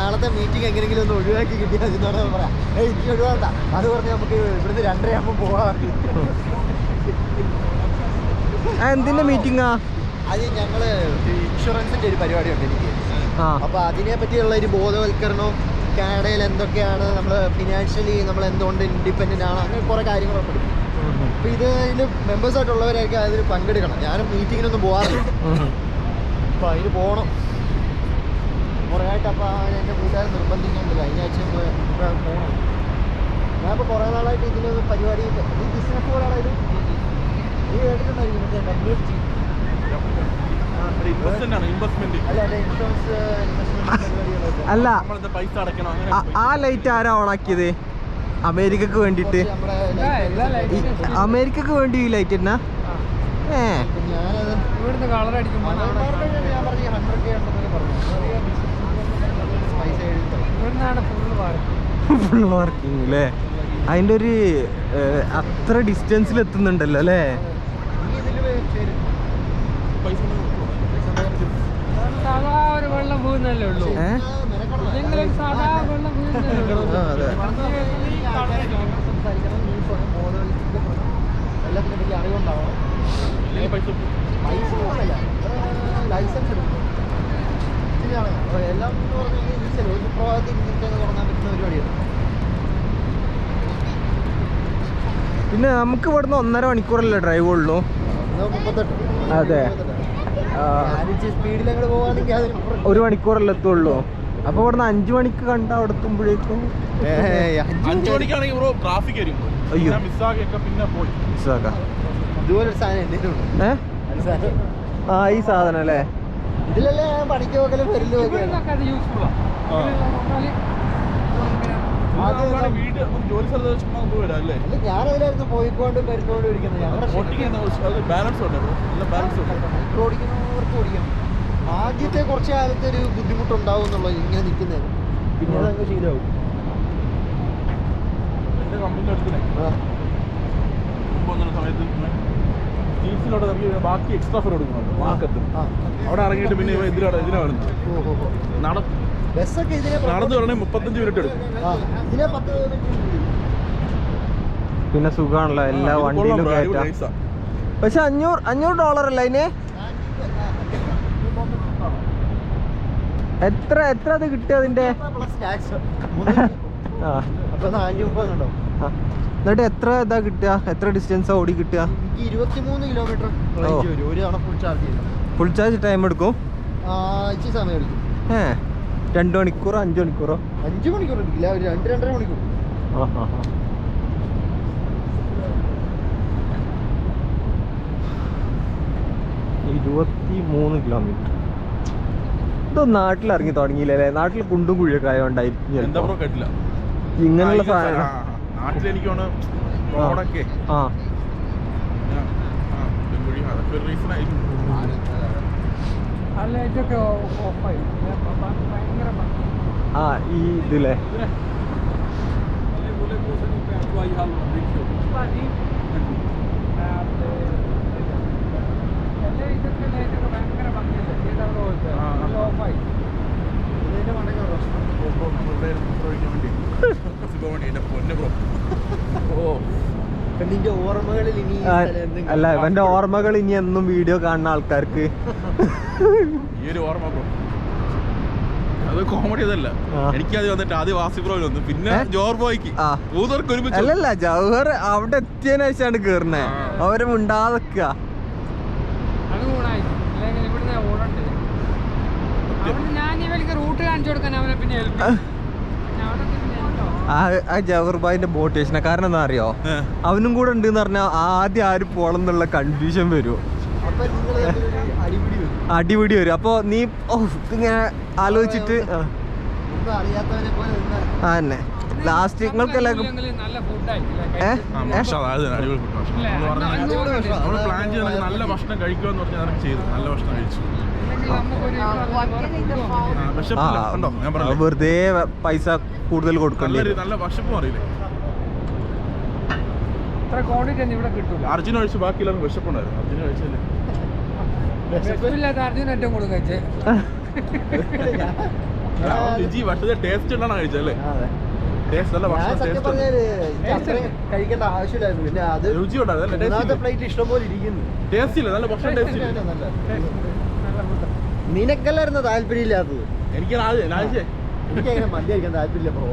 നാളത്തെ മീറ്റിംഗ് എങ്ങനെയെങ്കിലും ഒന്ന് ഒഴിവാക്കി കിട്ടിയാൽ എന്നോട് പറയാം. നീ ഒഴിവാണ്ട, അത് പറഞ്ഞ് നമുക്ക് ഇവിടുന്ന് 2:30 പോവാം. എന്തിന്റെ മീറ്റിംഗാ? അത് ഞങ്ങള് ഇൻഷുറൻസിന്റെ ഒരു പരിപാടിയുണ്ട് എനിക്ക്. അപ്പൊ അതിനെ പറ്റിയുള്ള ഒരു ബോധവൽക്കരണവും കാനഡയിൽ എന്തൊക്കെയാണ് നമ്മൾ ഫിനാൻഷ്യലി നമ്മൾ എന്തുകൊണ്ട് ഇൻഡിപെൻഡന്റ് ആണ്, അങ്ങനെ കുറെ കാര്യങ്ങളൊക്കെ ഉണ്ട്. അപ്പൊ ഇതിൽ മെമ്പേഴ്സ് ആയിട്ടുള്ളവരൊക്കെ അതിൽ പങ്കെടുക്കണം. ഞാനും മീറ്റിങ്ങിനൊന്നും പോകാറില്ല, അപ്പൊ അതിന് പോകണം കുറേ ആയിട്ട്. അപ്പൊ എൻ്റെ കൂട്ടുകാരൻ നിർബന്ധിക്കുന്നുണ്ട്, കഴിഞ്ഞ ആഴ്ച പോകണം. ഞാനിപ്പോൾ കുറേ നാളായിട്ട് ഇതിലൊരു പരിപാടി, ഈ ബിസിനസ് പോലെയാണ് ഇത്. നീ കേട്ടിട്ടുണ്ടായിരിക്കും അല്ല, ആ ലൈറ്റ് ആരാ ഓണാക്കിയത്? അമേരിക്കക്ക് വേണ്ടിട്ട്. അമേരിക്കക്ക് വേണ്ടി ഈ ലൈറ്റ് എന്നാ? ഫുൾ വർക്കിംഗ് അല്ലേ? അതിൻ്റെ ഒരു അത്ര ഡിസ്റ്റൻസിൽ എത്തുന്നുണ്ടല്ലോ അല്ലേ? വെള്ളം പോകുന്നല്ലേ ഉള്ളൂ. എല്ലാത്തിനെ പറ്റി അറിവുണ്ടാവണം. ലൈസൻസ് എടുക്കും ശരിയാണ്. എല്ലാം എന്ന് പറഞ്ഞാൽ ഒരു പ്രഭാതത്തിൽ തുടങ്ങാൻ പറ്റുന്ന പരിപാടിയാണ്. പിന്നെ നമുക്ക് ഇവിടുന്ന് 1.5 മണിക്കൂറല്ലേ ഡ്രൈവ് ഉള്ളൂ? 38. അതെ, സ്പീഡിൽ അങ്ങോട്ട് പോകാണെങ്കിൽ 1 മണിക്കൂറല്ലേ എത്തുള്ളൂ. അപ്പൊ ഇവിടുന്ന് 5 മണിക്ക് കണ്ട അവിടെ എത്തുമ്പോഴേക്കും 5 മണിക്കാണെങ്കിൽ ട്രാഫിക് ആയിരിക്കും. അയ്യോ, ഇതുപോലെ ഒരു സാധനം എന്തെങ്കിലും ഈ സാധനം അല്ലേ? ഇതിലല്ലേ ഞാൻ പണിക്ക് പോകലും വരലും ഒക്കെ. ഞാനതിലായിരുന്നു പോയിക്കൊണ്ടും വരുന്നോണ്ടും ഇരിക്കുന്നത്. ഓടിക്കുന്നവർക്ക് ഓടിക്കണം. ആദ്യത്തെ കുറച്ച് കാലത്ത് ഒരു ബുദ്ധിമുട്ടുണ്ടാവും എന്നുള്ളത് ഇങ്ങനെ നിൽക്കുന്നത്, പിന്നെ അതങ്ങ് ശീലമാവും. ബാക്കി എക്സ്ട്രാ ഫെയർ കൊടുക്കുന്നുണ്ട് മാർക്കത്ത്. അവിടെ ഇറങ്ങിയിട്ട് പിന്നെ ഇതിലാണ് ബസ്സൊക്കെ നടന്നു വരണമെങ്കിൽ 35 മിനിറ്റ് എടുക്കും. പിന്നെ സുഖാണല്ലോ, എല്ലാ വണ്ടിയിലും കയറ്റാം. പക്ഷെ $500 അല്ല അതിന്? എത്ര അത് കിട്ടുക അതിന്റെ? എന്നിട്ട് എത്ര ഇതാ കിട്ടുക? എത്ര ഡിസ്റ്റൻസാ ഓടി കിട്ടുക? 23 കിലോമീറ്റർ. ഒരു തവണ ഫുൾ ചാർജ് ചെയ്യും. ഫുൾ ചാർജ് ടൈം എടുക്കും? ഇച്ചിരി സമയം എടുക്കും. 2 മണിക്കൂറോ 5 മണിക്കൂറോ? 5 മണിക്കൂർ എടുക്കില്ല, ഒരു 2-2.5 മണിക്കൂർ. 23 കിലോമീറ്റർ. ഇതൊന്നും നാട്ടിൽ ഇറങ്ങി തുടങ്ങിയില്ലേ? നാട്ടിൽ കുണ്ടും കുഴിയൊക്കെ ആയതുകൊണ്ടായിരിക്കും ഇങ്ങനെയുള്ള സാധനം. ഈ ഇതില്ലേ അല്ല, ഇവന്റെ ഓർമ്മകൾ ഇനി എന്നും വീഡിയോ കാണുന്ന ആൾക്കാർക്ക് ഈ ഒരു ഓർമ്മ ബ്രോ, അത് കോമഡി അതല്ല. എനിക്കത് വന്നിട്ട് ആദ്യം വാസിബ്രോയിൽ വന്നു, പിന്നെ ജോർ ബോയ്ക്ക് ഒരുമിച്ച്. അല്ലല്ല, ജവഹർ അവിടെ എത്തിയതിനു ശേഷമാണ് കേറുന്നേ. അവര് മിണ്ടാതെക്ക. ആ ജവഹർ ഭായിന്റെ മോട്ടിവേഷനാ. കാരണം എന്താ അറിയോ, അവനും കൂടെ ഉണ്ട് എന്ന് പറഞ്ഞാൽ ആദ്യം ആര് പോണം എന്നുള്ള കൺഫ്യൂഷൻ വരും, അടിപിടി വരും. അപ്പൊ നീ ഇങ്ങനെ ആലോചിച്ചിട്ട് തന്നെ ലാസ്റ്റ് നിങ്ങൾക്ക് എല്ലാവർക്കും നല്ല ഭക്ഷണം കഴിക്കുമെന്ന് പറഞ്ഞാൽ ചെയ്തു. നല്ല ഭക്ഷണം കഴിച്ചു. വെറുതെ പൈസ കൂടുതൽ കൊടുക്കണ്ടേ? നല്ല വിശപ്പും അറിയില്ലേ? അർജുന കഴിച്ചു, ബാക്കി എല്ലാവർക്കും വിശപ്പുണ്ടായിരുന്നു. അർജുന കഴിച്ചല്ലേ? അർജുന ഏറ്റവും കൂടുതൽ കഴിച്ചേ. രുചി പക്ഷേ ടേസ്റ്റ് ഉണ്ടാണ് കഴിച്ചല്ലേ? അതെ. ടേസ്റ്റ് അല്ല, ഞാൻ സത്യം പറഞ്ഞാല് എനിക്ക് അത്രയും കഴിക്കേണ്ട ആവശ്യമില്ലായിരുന്നു. പിന്നെ അത് രുചി ഒന്നാമത്തെ പ്ലേറ്റ് ഇഷ്ടംപോലെ ഇരിക്കുന്നു. ടേസ്റ്റ് ഇല്ല, നല്ല ഭക്ഷണം ടേസ്റ്റ് ഇല്ല. നിനക്കല്ലായിരുന്നു താല്പര്യമില്ലാത്തത്. എനിക്ക് എനിക്കങ്ങനെ മന്തി കഴിക്കാൻ താല്പര്യമില്ല ബ്രോ.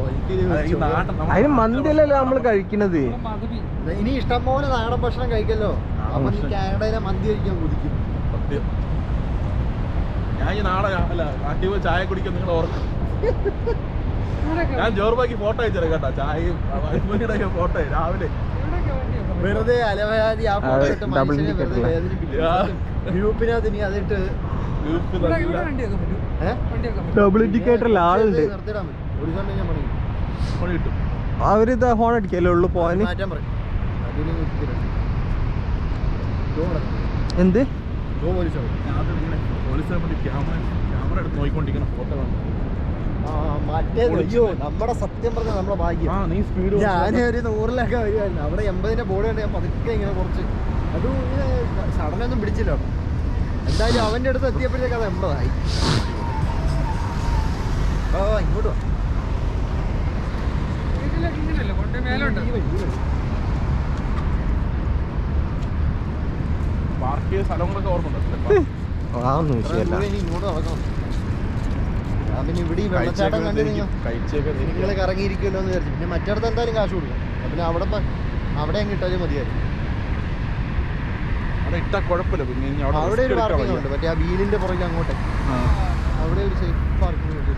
അതിന് മന്തിയല്ലല്ലോ നമ്മള് കഴിക്കണത്. ഇനി ഇഷ്ടംപോലെ നാടൻ ഭക്ഷണം കഴിക്കല്ലോ. അപ്പൊ നീ കാനഡയിലെ മന്തി കഴിക്കാൻ കുതിക്കും. സത്യം. ഞാൻ ഈ നാളെ അല്ല നാട്ടിൽ പോയി ചായ കുടിക്കാൻ നിങ്ങൾ ഓർക്കും. ഞാൻ ജോർബാക്കി ഫോട്ടോ അയച്ചു കേട്ടോ, ചായയും ഫോട്ടോ രാവിലെ. വെറുതെ അലവരാതി ആ ഫോട്ടോ ഇട്ട് മനുഷ്യനെ വെറുതെ വേദനിപ്പിക്കും. ഗ്രൂപ്പിനകത്ത് ഇനി അതിട്ട് ഡബിൾ ഇൻഡിക്കേറ്ററിൽ ആളുണ്ട്. നിർത്തിടാൻ പറ്റും. ഒരു സമയം ഞാൻ പണി കിട്ടും. അവരിത് ഹോൺ അടിക്കല്ലേ ഉള്ളു പോവാന്. മാറ്റാൻ പറയും. എന്ത് ക്യാമറ എടുത്ത് നോക്കിക്കൊണ്ടിരിക്കുന്ന ഫോട്ടോ മറ്റേത് അയ്യോ നമ്മുടെ സത്യം പറഞ്ഞ നമ്മളെ ഭാഗ്യം. നീ സ്പീഡ് ഞാനൊരു 100-ലൊക്കെ വരുമായിരുന്നു. അവിടെ 80-ന്റെ ബോർഡ് കണ്ട് ഞാൻ പതുക്കെ ഇങ്ങനെ കുറച്ച് അത് ഇങ്ങനെ സഡനൊന്നും പിടിച്ചില്ല. എന്തായാലും അവന്റെ അടുത്ത് എത്തിയപ്പോഴത്തേക്ക് അത് 80-ആയി. ഇങ്ങോട്ട് വാ. പാർക്ക് ചെയ്ത സ്ഥലങ്ങളൊക്കെ ഓർമ്മയുണ്ടോ? അതൊന്നും വിഷയമല്ല. ഇങ്ങോട്ട് നടക്കണം. ഞാൻ പിന്നെ ഇവിടെ ഈ വെള്ളച്ചാട്ടം കണ്ട് നിങ്ങൾ കറങ്ങിയിരിക്കുമല്ലോ എന്ന് വിചാരിച്ചു. പിന്നെ മറ്റിടത്ത് എന്തായാലും കാശ് കൊടുക്കും. പിന്നെ അവിടെ അങ്ങ് ഇട്ടാലും മതിയായിരുന്നു. അവിടെ ഇട്ടാ കുഴപ്പമില്ല. പിന്നെ അവിടെ ഒരു പാർക്കിംഗ് ഉണ്ട്, മറ്റേ ആ വീലിന്റെ പുറകെ അങ്ങോട്ട്. അവിടെ ഒരു സേഫ് പാർക്കിംഗ് ഉണ്ട്.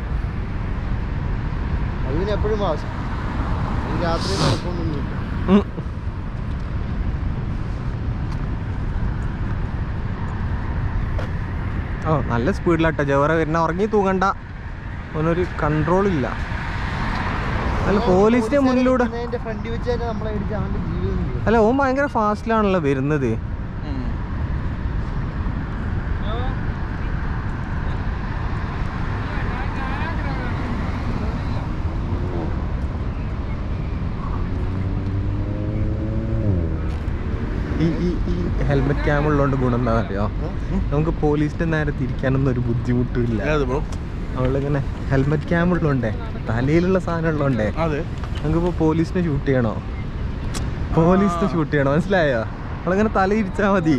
അത് പിന്നെ എപ്പോഴും വാശം. രാത്രി നടക്കൊന്നുമില്ല. നല്ല സ്പീഡിലാട്ടോ ജവറ വരുന്ന. ഉറങ്ങി തൂങ്ങണ്ട, അവനൊരു കൺട്രോൾ ഇല്ല. അല്ല പോലീസിന്റെ മുന്നിലൂടെ അല്ല ഓൻ ഭയങ്കര ഫാസ്റ്റിലാണല്ലോ വരുന്നത്. ഈ ഹെൽമെറ്റ് ക്യാം ഉള്ളതുകൊണ്ട് ഗുണം എന്താ അറിയോ, നമുക്ക് പോലീസിന്റെ നേരെ തിരിക്കാനൊന്നും ഒരു ബുദ്ധിമുട്ടില്ല. അവളിങ്ങനെ ഹെൽമെറ്റ് ക്യാം ഉള്ളതുകൊണ്ടേ, തലയിലുള്ള സാധനം ഉള്ളതുകൊണ്ടേ നമുക്കിപ്പോ പോലീസിനെ ഷൂട്ട് ചെയ്യണോ, മനസ്സിലായോ? അവളങ്ങനെ തല ഇരിച്ചാ മതി.